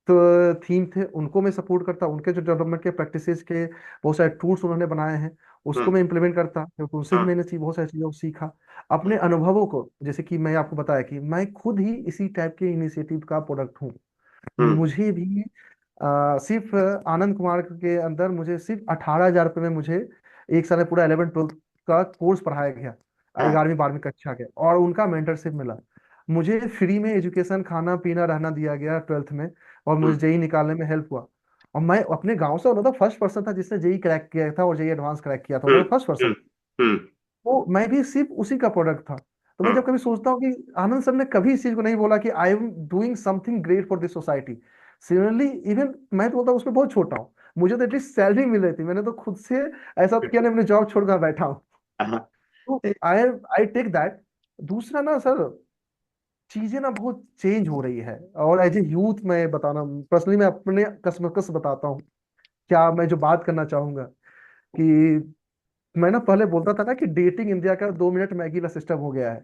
तो थीम थे उनको मैं सपोर्ट करता, उनके जो डेवलपमेंट के प्रैक्टिसेस के बहुत सारे टूल्स उन्होंने बनाए हैं उसको हम्म। मैं इंप्लीमेंट करता, क्योंकि उनसे भी हाँ। मैंने बहुत सारी चीज़ों को सीखा, अपने हम्म। अनुभवों को। जैसे कि मैं आपको बताया कि मैं खुद ही इसी टाइप के इनिशिएटिव का प्रोडक्ट हूँ। हम्म। मुझे भी सिर्फ आनंद कुमार के अंदर मुझे सिर्फ 18,000 रुपये में मुझे एक साल में पूरा 11th 12th का कोर्स पढ़ाया गया, हाँ। 11वीं 12वीं कक्षा के, और उनका मेंटरशिप मिला। मुझे फ्री में एजुकेशन, खाना पीना रहना दिया गया 12th में, और मुझे हम्म। जेई निकालने में हेल्प हुआ। और मैं अपने गांव से मतलब फर्स्ट पर्सन था जिसने जेई क्रैक किया था और जेई एडवांस क्रैक किया था, हम्म मैं फर्स्ट पर्सन। हम्म हम्म तो मैं भी सिर्फ उसी का प्रोडक्ट था। तो मैं हम्म जब कभी सोचता हूँ कि आनंद सर ने कभी इस चीज को नहीं बोला कि आई am doing something great for this society. Similarly even मैं तो बोलता हूँ उसमें बहुत छोटा हूँ, मुझे तो एटलीस्ट सैलरी मिल रही थी, मैंने तो खुद से ऐसा किया नहीं, अपने जॉब छोड़कर बैठा हूँ। हाँ, तो आई आई टेक दैट। दूसरा ना सर, चीजें ना बहुत चेंज हो रही है, और एज ए यूथ मैं बताना पर्सनली, मैं अपने कसमकस बताता हूँ क्या मैं जो बात करना चाहूंगा कि मैं ना पहले बोलता था ना कि डेटिंग इंडिया का 2 मिनट मैगी का सिस्टम हो गया है,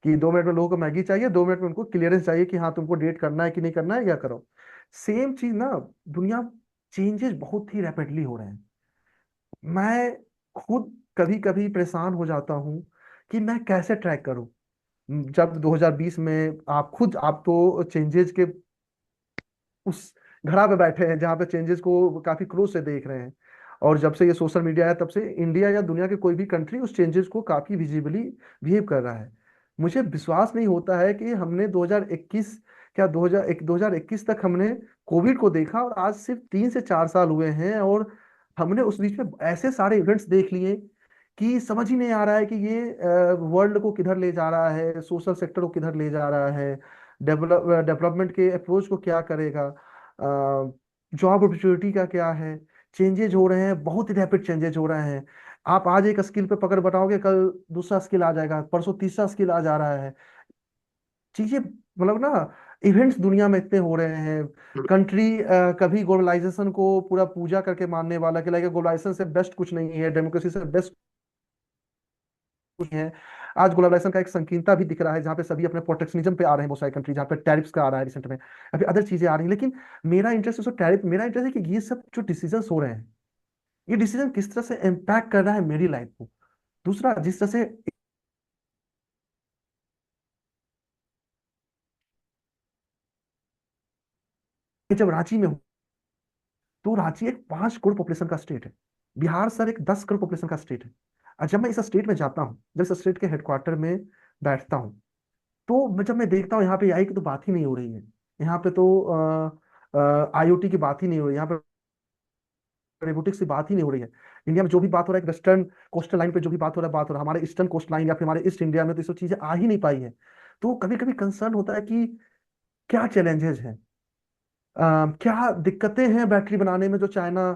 कि 2 मिनट में लोगों को मैगी चाहिए, 2 मिनट में उनको क्लियरेंस चाहिए कि हाँ तुमको डेट करना है कि नहीं करना है, क्या करो। सेम चीज ना, दुनिया चेंजेस बहुत ही रैपिडली हो रहे हैं। मैं खुद कभी कभी परेशान हो जाता हूँ कि मैं कैसे ट्रैक करूँ। जब 2020 में आप तो चेंजेस के उस घड़ा पे बैठे हैं जहाँ पे चेंजेस को काफी क्लोज से देख रहे हैं, और जब से ये सोशल मीडिया है तब से इंडिया या दुनिया के कोई भी कंट्री उस चेंजेस को काफी विजिबली बिहेव कर रहा है। मुझे विश्वास नहीं होता है कि हमने 2021, क्या 2021 तक हमने कोविड को देखा, और आज सिर्फ 3 से 4 साल हुए हैं, और हमने उस बीच में ऐसे सारे इवेंट्स देख लिए कि समझ ही नहीं आ रहा है कि ये वर्ल्ड को किधर ले जा रहा है, सोशल सेक्टर को किधर ले जा रहा है, डेवलपमेंट के अप्रोच को क्या करेगा, जॉब अपॉर्चुनिटी का क्या है। चेंजेज हो रहे हैं, बहुत ही रैपिड चेंजेज हो रहे हैं। आप आज एक स्किल पे पकड़ बताओगे, कल दूसरा स्किल आ जाएगा, परसों तीसरा स्किल आ जा रहा है। चीजें मतलब ना, इवेंट्स दुनिया में इतने हो रहे हैं। कंट्री कभी ग्लोबलाइजेशन को पूरा पूजा करके मानने वाला कि लाइक ग्लोबलाइजेशन से बेस्ट कुछ नहीं है, डेमोक्रेसी से बेस्ट कुछ नहीं है। आज ग्लोबलाइजेशन का एक संकीर्णता भी दिख रहा है, जहाँ पे सभी अपने प्रोटेक्शनिज्म पे आ रहे हैं, बहुत सारी कंट्री जहाँ पे टैरिफ्स का आ रहा है रिसेंट में, अभी अदर चीजें आ रही हैं। लेकिन मेरा इंटरेस्ट है कि ये सब जो डिसीजन हो रहे हैं, ये डिसीजन किस तरह से इम्पैक्ट कर रहा है मेरी लाइफ को। दूसरा, जिस तरह से जब रांची में हूँ, तो रांची एक 5 करोड़ पॉपुलेशन का स्टेट है, बिहार सर एक 10 करोड़ पॉपुलेशन का स्टेट है। और जब मैं इस स्टेट में जाता हूँ, जब इस स्टेट के हेडक्वार्टर में बैठता हूँ, तो जब मैं देखता हूँ यहाँ पे एआई की तो बात ही नहीं हो रही है, यहाँ पे तो आईओटी की बात ही नहीं हो रही है, यहाँ पे रोबोटिक्स की बात ही नहीं हो रही है। इंडिया में जो भी बात हो रहा है, वेस्टर्न कोस्टल लाइन पे जो भी बात हो रहा है, हमारे ईस्टर्न कोस्ट लाइन या फिर हमारे ईस्ट इंडिया में तो ये सब चीजें आ ही नहीं पाई है। तो कभी कभी कंसर्न होता है कि क्या चैलेंजेस हैं, क्या दिक्कतें हैं बैटरी बनाने में, जो चाइना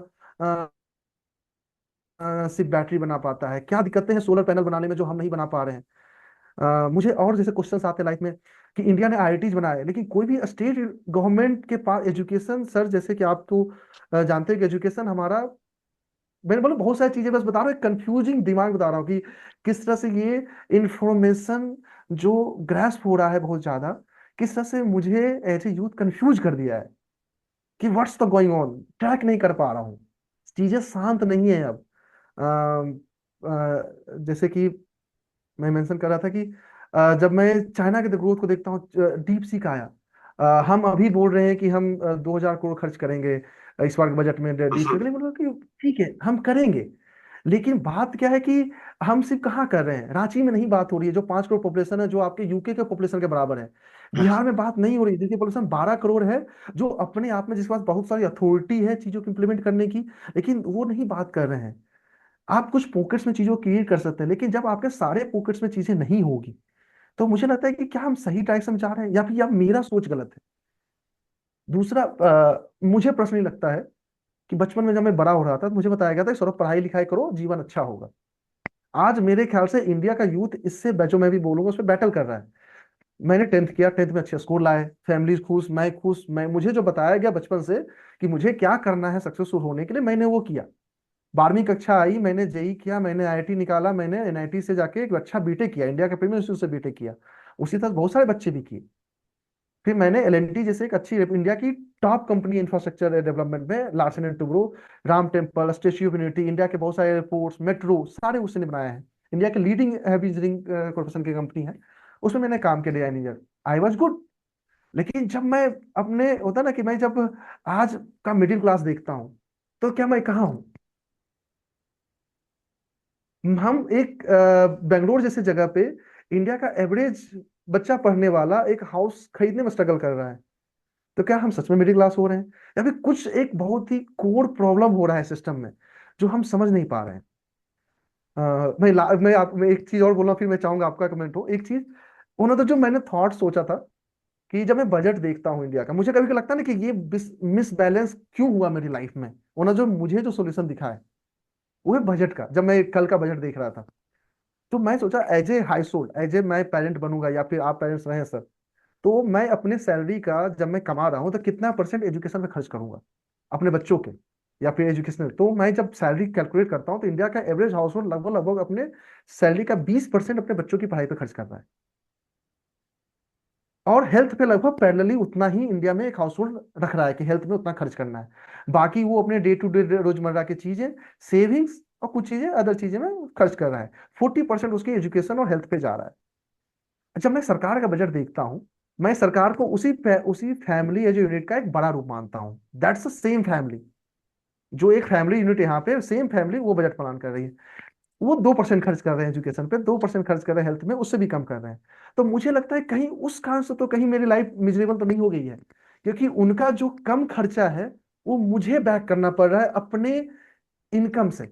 सिर्फ बैटरी बना पाता है, क्या दिक्कतें हैं सोलर पैनल बनाने में जो हम नहीं बना पा रहे हैं। मुझे और जैसे क्वेश्चंस आते हैं लाइफ में कि इंडिया ने आईआईटीज बनाए, लेकिन कोई भी स्टेट गवर्नमेंट के पास एजुकेशन, सर जैसे कि आप तो जानते हैं कि एजुकेशन हमारा, मैंने बोला बहुत सारी चीजें, बस बता रहा हूँ, कंफ्यूजिंग दिमाग बता रहा हूँ कि किस तरह से ये इंफॉर्मेशन जो ग्रैस्प हो रहा है बहुत ज्यादा, किस तरह से मुझे एज ए यूथ कंफ्यूज कर दिया है कि what's the going on, track नहीं कर पा रहा हूँ, चीजें शांत नहीं है अब। जैसे कि मैं मेंशन कर रहा था कि जब मैं चाइना के ग्रोथ को देखता हूँ, डीप सी का आया, हम अभी बोल रहे हैं कि हम 2,000 करोड़ खर्च करेंगे इस बार के बजट में डीप सी के लिए, मतलब कि ठीक है हम करेंगे, लेकिन बात क्या है कि हम सिर्फ कहाँ कर रहे हैं, रांची में नहीं बात हो रही है जो 5 करोड़ पॉपुलेशन है, जो आपके यूके के पॉपुलेशन के बराबर है। बिहार में बात नहीं हो रही जिसकी पॉपुलेशन 12 करोड़ है, जो अपने आप में जिसके पास बहुत सारी अथॉरिटी है चीजों को इम्प्लीमेंट करने की, लेकिन वो नहीं बात कर रहे हैं। आप कुछ पॉकेट्स में चीजों को क्रिएट कर सकते हैं, लेकिन जब आपके सारे पॉकेट्स में चीजें नहीं होगी, तो मुझे लगता है कि क्या हम सही डायरेक्शन में जा रहे हैं या मेरा सोच गलत है। दूसरा, मुझे पर्सनली लगता है कि बचपन में जब मैं बड़ा हो रहा था तो मुझे बताया गया था कि सौरभ पढ़ाई लिखाई करो जीवन अच्छा होगा। आज मेरे ख्याल से इंडिया का यूथ इससे जो मैं भी बोलूंगा उस पर बैटल कर रहा है। मैंने 10th किया, 10th में अच्छे स्कोर लाए, फैमिली खुश, मैं खुश, मैं मुझे जो बताया गया बचपन से कि मुझे क्या करना है सक्सेसफुल होने के लिए, मैंने वो किया। 12वीं कक्षा आई, मैंने जेई किया, मैंने आईआईटी निकाला, मैंने एनआईटी से जाके एक अच्छा बीटेक किया, इंडिया के प्रीमियर इंस्टीट्यूट से बीटेक किया। उसी तरह बहुत सारे बच्चे भी किए। फिर मैंने एलएनटी जैसे एक अच्छी इंडिया की टॉप कंपनी इंफ्रास्ट्रक्चर डेवलपमेंट में, Larsen and Toubro, Ram temple, statue of unity, India के बहुत सारे एयरपोर्ट्स, मेट्रो, सारे उसने बनाए हैं। इंडिया के लीडिंग हैवी इंजीनियरिंग कॉर्पोरेशन की कंपनी है, उसमें मैंने काम किया लिया इंजीनियर। I was good. लेकिन जब मैं अपने होता ना कि मैं जब आज का मिडिल क्लास देखता हूँ, तो क्या मैं कहाँ हूँ। हम एक बेंगलोर जैसे जगह पे, इंडिया का एवरेज बच्चा पढ़ने वाला एक हाउस खरीदने में स्ट्रगल कर रहा है। तो क्या हम सच में मिडिल क्लास हो रहे हैं, या फिर कुछ एक बहुत ही कोर प्रॉब्लम हो रहा है सिस्टम में जो हम समझ नहीं पा रहे हैं? मैं एक चीज और बोलना, फिर मैं चाहूंगा आपका कमेंट हो। एक चीज उन्होंने, तो जो मैंने थॉट सोचा था कि जब मैं बजट देखता हूँ इंडिया का, मुझे कभी कभी लगता है ना कि ये मिस बैलेंस क्यों हुआ मेरी लाइफ में। उन्होंने जो मुझे जो सोल्यूशन दिखा है वो है बजट का। जब मैं कल का बजट देख रहा था, तो मैं सोचा as a household, as a मैं पेरेंट बनूंगा या फिर आप पेरेंट्स रहे सर, तो मैं अपने सैलरी का जब मैं कमा रहा हूँ तो कितना परसेंट एजुकेशन में खर्च करूंगा अपने बच्चों के, या फिर एजुकेशनल। तो मैं जब सैलरी कैलकुलेट करता हूँ तो इंडिया का एवरेज हाउस होल्ड लगभग लगभग अपने सैलरी का 20% अपने बच्चों की पढ़ाई पे खर्च कर रहा है। और हेल्थ पे लगभग पैरेलली उतना ही इंडिया में एक हाउस होल्ड रख रहा है कि हेल्थ में उतना खर्च करना है। बाकी वो अपने डे टू डे रोजमर्रा की चीजें, सेविंग्स और कुछ चीजें अदर चीजें में खर्च कर रहा है। 40% उसकी एजुकेशन और हेल्थ पे जा रहा है। जब मैं सरकार का बजट देखता हूँ, मैं सरकार को उसी फैमिली एज यूनिट का एक बड़ा रूप मानता हूँ। दैट्स द सेम फैमिली, जो एक फैमिली यूनिट यहाँ पे सेम फैमिली वो बजट प्लान कर रही है। वो 2% खर्च कर रहे हैं एजुकेशन पे, 2% खर्च कर रहे हैं हेल्थ में, उससे भी कम कर रहे हैं। तो मुझे लगता है कहीं उस कारण से तो कहीं मेरी लाइफ मिजरेबल तो नहीं हो गई है, क्योंकि उनका जो कम खर्चा है वो मुझे बैक करना पड़ रहा है अपने इनकम से।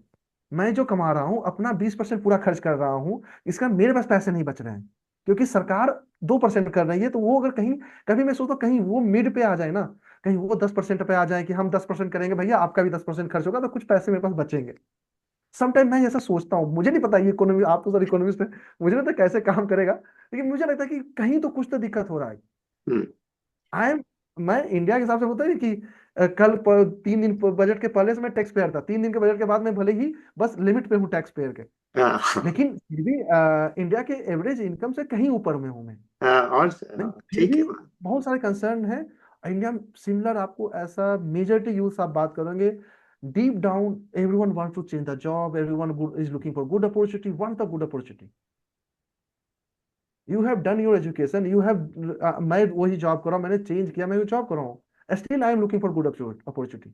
मैं जो कमा रहा हूँ अपना 20% पूरा खर्च कर रहा हूँ, इसका मेरे पास पैसे नहीं बच रहे हैं, क्योंकि सरकार 2% कर रही है। तो वो अगर कहीं, कभी मैं सोचता हूँ कहीं वो मिड पे आ जाए ना, कहीं वो 10% पे आ जाए कि हम 10% करेंगे भैया, आपका भी 10% खर्च होगा, तो कुछ पैसे मेरे पास बचेंगे। समटाइम मैं ऐसा सोचता हूँ। मुझे नहीं पता ये इकोनॉमी, आप तो सर इकोनॉमिस्ट है, मुझे नहीं पता कैसे काम करेगा, लेकिन मुझे लगता है कि कहीं तो कुछ तो दिक्कत हो रहा है। हम्म। आई एम मैं इंडिया के हिसाब से बोलता है कि 3 दिन बजट के पहले से मैं टैक्स पेयर था, 3 दिन के बजट के बाद मैं भले ही बस लिमिट पे हूँ टैक्स पेयर के, हाँ, लेकिन फिर भी इंडिया के एवरेज इनकम से कहीं ऊपर में हूँ मैं। और लेकिन फिर ठीक भी है। बहुत सारे कंसर्न है। इंडिया सिमिलर, आपको ऐसा मेजॉरिटी यूथ आप बात करेंगे, deep down everyone want to change the job, everyone is looking for good opportunity, want the good opportunity. You have done your education, you have, मैं वही जॉब कर रहा हूँ, मैंने चेंज किया, मैं जॉब कर रहा हूँ, still I am looking for good opportunity.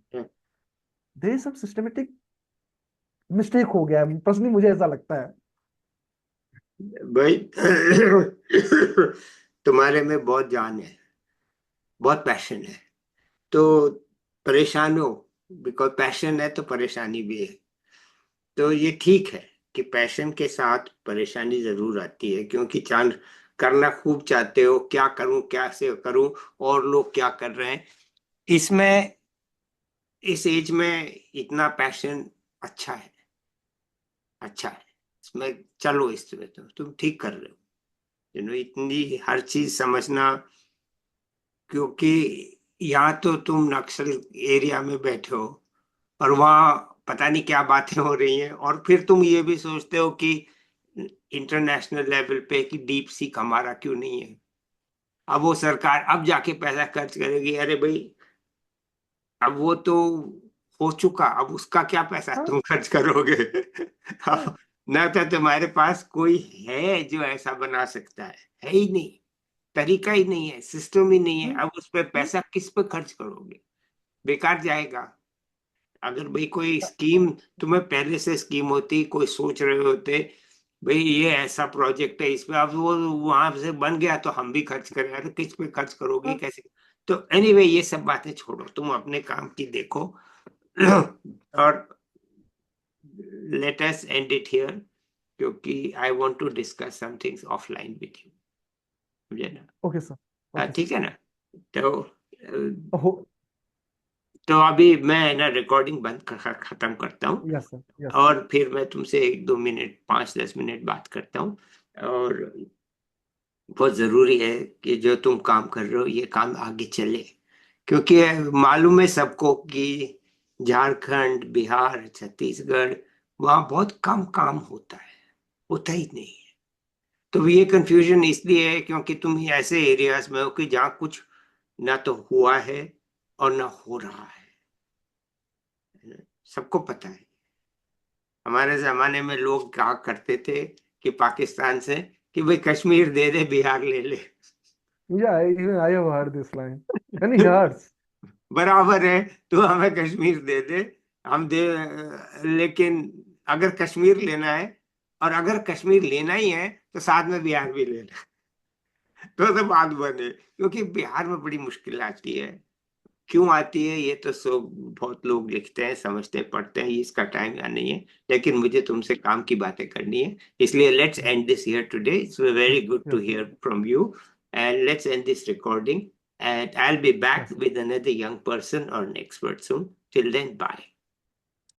There is some systematic mistake हो गया है, पर्सनली मुझे ऐसा लगता है। भाई तुम्हारे में बहुत जान है, बहुत पैशन है, तो परेशान हो, बिकॉज पैशन है तो परेशानी भी है। तो ये ठीक है कि पैशन के साथ परेशानी जरूर आती है, क्योंकि चांद करना खूब चाहते हो, क्या करूं, क्या से करूं, और लोग क्या कर रहे हैं इसमें। इस एज में इतना पैशन अच्छा है, अच्छा है इसमें। चलो, इसमें तो तुम ठीक कर रहे हो, इतनी हर चीज समझना। क्योंकि यहाँ तो तुम नक्सल एरिया में बैठे हो, और वहाँ पता नहीं क्या बातें हो रही हैं, और फिर तुम ये भी सोचते हो कि इंटरनेशनल लेवल पे कि डीप सीक हमारा क्यों नहीं है। अब वो सरकार अब जाके पैसा खर्च करेगी, अरे भाई, अब वो तो हो चुका, अब उसका क्या पैसा हाँ तुम खर्च करोगे। हाँ अब ना तो तुम्हारे पास कोई है जो ऐसा बना सकता है ही नहीं, तरीका ही नहीं है, सिस्टम ही नहीं है। हम्म, अब उस पर हम्म, पैसा किस पे खर्च करोगे, बेकार जाएगा। अगर भाई कोई स्कीम, तुम्हें पहले से स्कीम होती, कोई सोच रहे होते भाई ये ऐसा प्रोजेक्ट है, इस पे अब वो वहां से बन गया तो हम भी खर्च करें, अरे किस पे खर्च करोगे, हाँ, कैसे। तो एनीवे ये सब बातें छोड़ो, तुम अपने काम की देखो। और let us end it here, क्योंकि I want to discuss some things offline with you, समझे ना। Okay sir, okay sir. ठीक है ना। तो हो, अभी मैं ना रिकॉर्डिंग बंद कर खत्म करता हूँ, यस सर, यस सर। और फिर मैं तुमसे 1-2 मिनट, 5-10 मिनट बात करता हूँ। और बहुत जरूरी है कि जो तुम काम कर रहे हो ये काम आगे चले, क्योंकि मालूम है सबको कि झारखंड, बिहार, छत्तीसगढ़, वहाँ बहुत कम काम होता है, होता ही नहीं है। तो ये कंफ्यूजन इसलिए है क्योंकि तुम ही ऐसे एरियाज में हो कि जहाँ कुछ ना तो हुआ है और ना हो रहा है। सबको पता है, हमारे जमाने में लोग क्या करते थे कि पाकिस्तान से कि भाई कश्मीर दे दे, बिहार ले ले। या even I have heard this line any hurts. बराबर है, तो हमें कश्मीर दे दे, हम दे। लेकिन अगर कश्मीर लेना है, और अगर कश्मीर लेना ही है तो साथ में बिहार भी ले ले, तो बात बने, क्योंकि बिहार में बड़ी मुश्किल आती है। क्यों आती है ये तो बहुत लोग लिखते हैं, समझते हैं, पढ़ते हैं, इसका टाइम या नहीं है। लेकिन मुझे तुमसे काम की बातें करनी है, इसलिए let's end this here today. It's very good to yes hear from you, and let's end this recording, and I'll be back yes with another young person or an expert soon. Till then, bye.